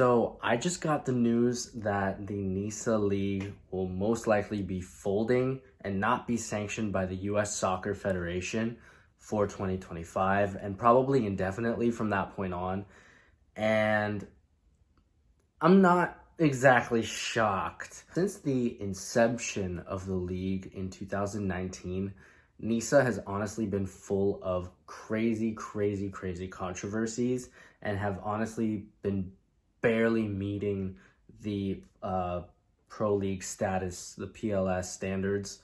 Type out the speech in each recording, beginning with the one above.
So I just got the news that the NISA league will most likely be folding and not be sanctioned by the US Soccer Federation for 2025 and probably indefinitely from that point on. And I'm not exactly shocked. Since the inception of the league in 2019, NISA has honestly been full of crazy controversies and have honestly been barely meeting the pro league status, the PLS standards.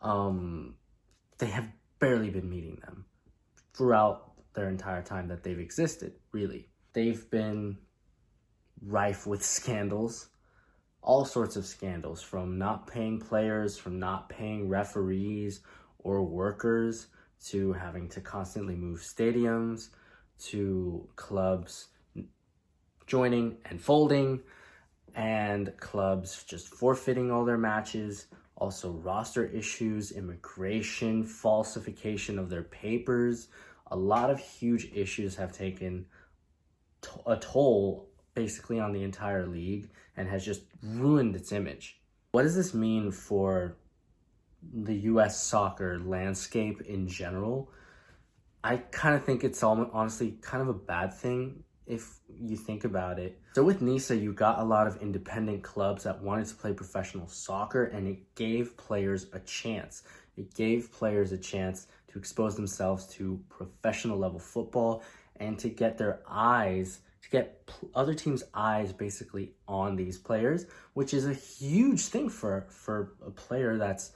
They have barely been meeting them throughout their entire time that they've existed, really. They've been rife with scandals, all sorts of scandals, from not paying players, from not paying referees or workers, to having to constantly move stadiums, to clubs joining and folding, and clubs just forfeiting all their matches. Also roster issues, immigration, falsification of their papers. A lot of huge issues have taken a toll basically on the entire league and has just ruined its image. What does this mean for the US soccer landscape in general? I kind of think it's honestly kind of a bad thing if you think about it. So with NISA, you got a lot of independent clubs that wanted to play professional soccer, and it gave players a chance. It gave players a chance to expose themselves to professional level football and to get their eyes, to get other teams' eyes basically on these players, which is a huge thing for a player that's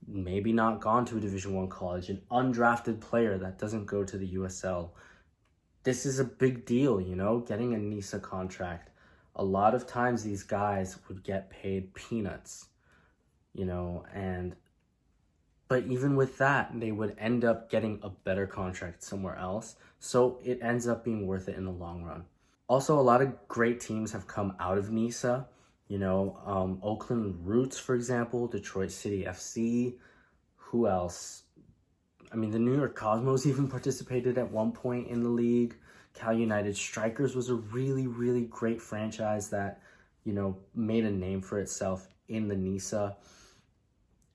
maybe not gone to a Division I college, an undrafted player that doesn't go to the USL. This is a big deal, you know, getting a NISA contract. A lot of times these guys would get paid peanuts, you know, but even with that, they would end up getting a better contract somewhere else. So it ends up being worth it in the long run. Also, a lot of great teams have come out of NISA. You know, Oakland Roots, for example, Detroit City FC. Who else? I mean, the New York Cosmos even participated at one point in the league. Cal United Strikers was a really great franchise that, you know, made a name for itself in the NISA.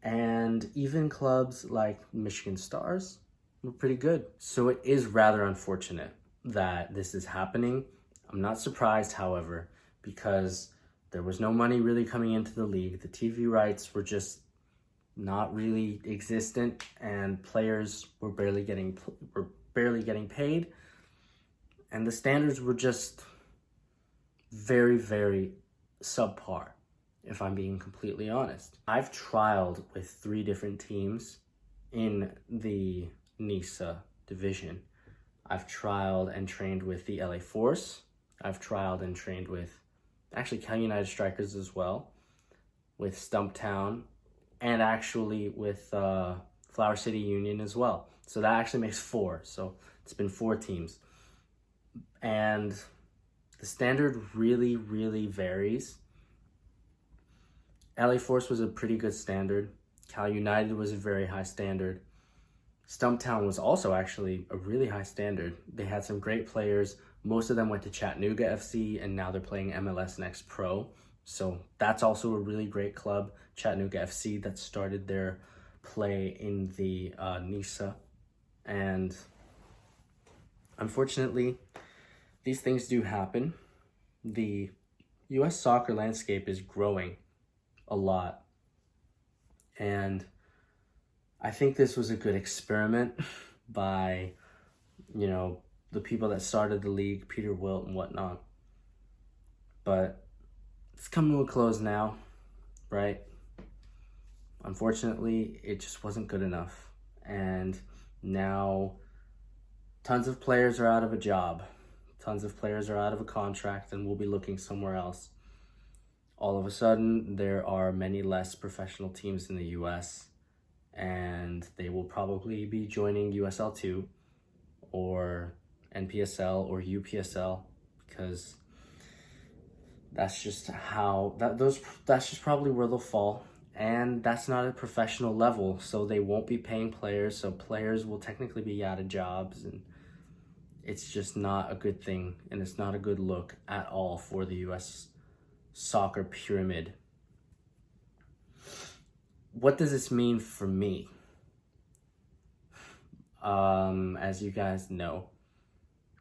And even clubs like Michigan Stars were pretty good. So it is rather unfortunate that this is happening. I'm not surprised, however, because there was no money really coming into the league. The TV rights were just not really existent, and players were barely getting paid, and the standards were just very subpar, if I'm being completely honest. I've trialed with 3 different teams in the NISA division. I've trialed and trained with the LA Force. I've trialed and trained with actually Cal United Strikers as well, with Stumptown, and actually with Flower City Union as well. So that actually makes 4. So it's been 4 teams. And the standard really varies. LA Force was a pretty good standard. Cal United was a very high standard. Stumptown was also actually a really high standard. They had some great players. Most of them went to Chattanooga FC, and now they're playing MLS Next Pro. So that's also a really great club, Chattanooga FC, that started their play in the NISA. And unfortunately, these things do happen. The US soccer landscape is growing a lot. And I think this was a good experiment by, you know, the people that started the league, Peter Wilt and whatnot. But it's coming to a close now, right? Unfortunately, it just wasn't good enough. And now tons of players are out of a job. Tons of players are out of a contract and will be looking somewhere else. All of a sudden, there are many less professional teams in the US, and they will probably be joining USL 2 or NPSL or UPSL, because that's just how that's just probably where they'll fall. And that's not a professional level, so they won't be paying players, so players will technically be out of jobs, and It's just not a good thing, and it's not a good look at all for the US soccer pyramid. What does this mean for me? As you guys know,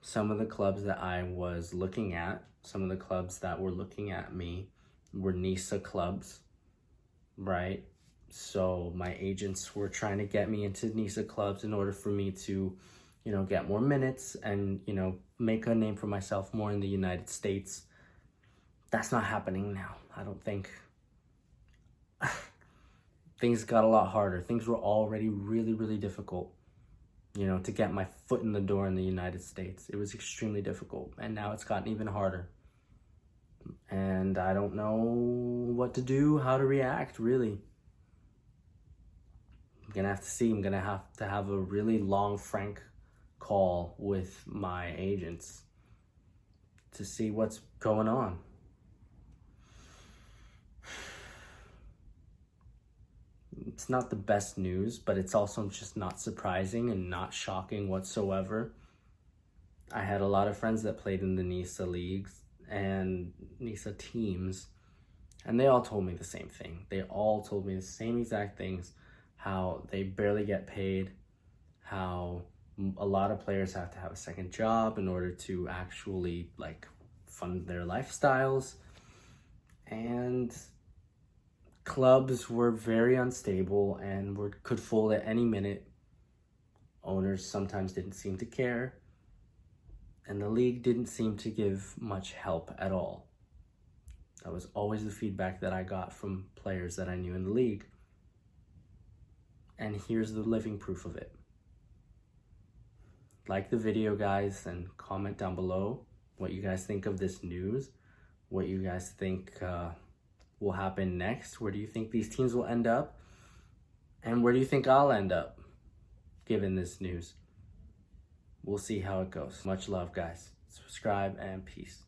some of the clubs that I was looking at, some of the clubs that were looking at me were NISA clubs, right? So my agents were trying to get me into NISA clubs in order for me to, get more minutes and, make a name for myself more in the United States. That's not happening now, I don't think. Things got a lot harder. Things were already really, really difficult, to get my foot in the door in the United States. It was extremely difficult, and now it's gotten even harder. And I don't know what to do, how to react, really. I'm gonna have to see. I'm gonna have to have a really long, frank call with my agents to see what's going on. It's not the best news, but it's also just not surprising and not shocking whatsoever. I had a lot of friends that played in the NISA leagues and NISA teams, and they all told me the same thing. They all told me the same exact things, how they barely get paid, how a lot of players have to have a second job in order to actually fund their lifestyles, and clubs were very unstable and could fold at any minute. Owners sometimes didn't seem to care, and the league didn't seem to give much help at all. That was always the feedback that I got from players that I knew in the league. And here's the living proof of it. Like the video, guys, and comment down below what you guys think of this news, what you guys think will happen next. Where do you think these teams will end up? And where do you think I'll end up, given this news? We'll see how it goes. Much love, guys. Subscribe and peace.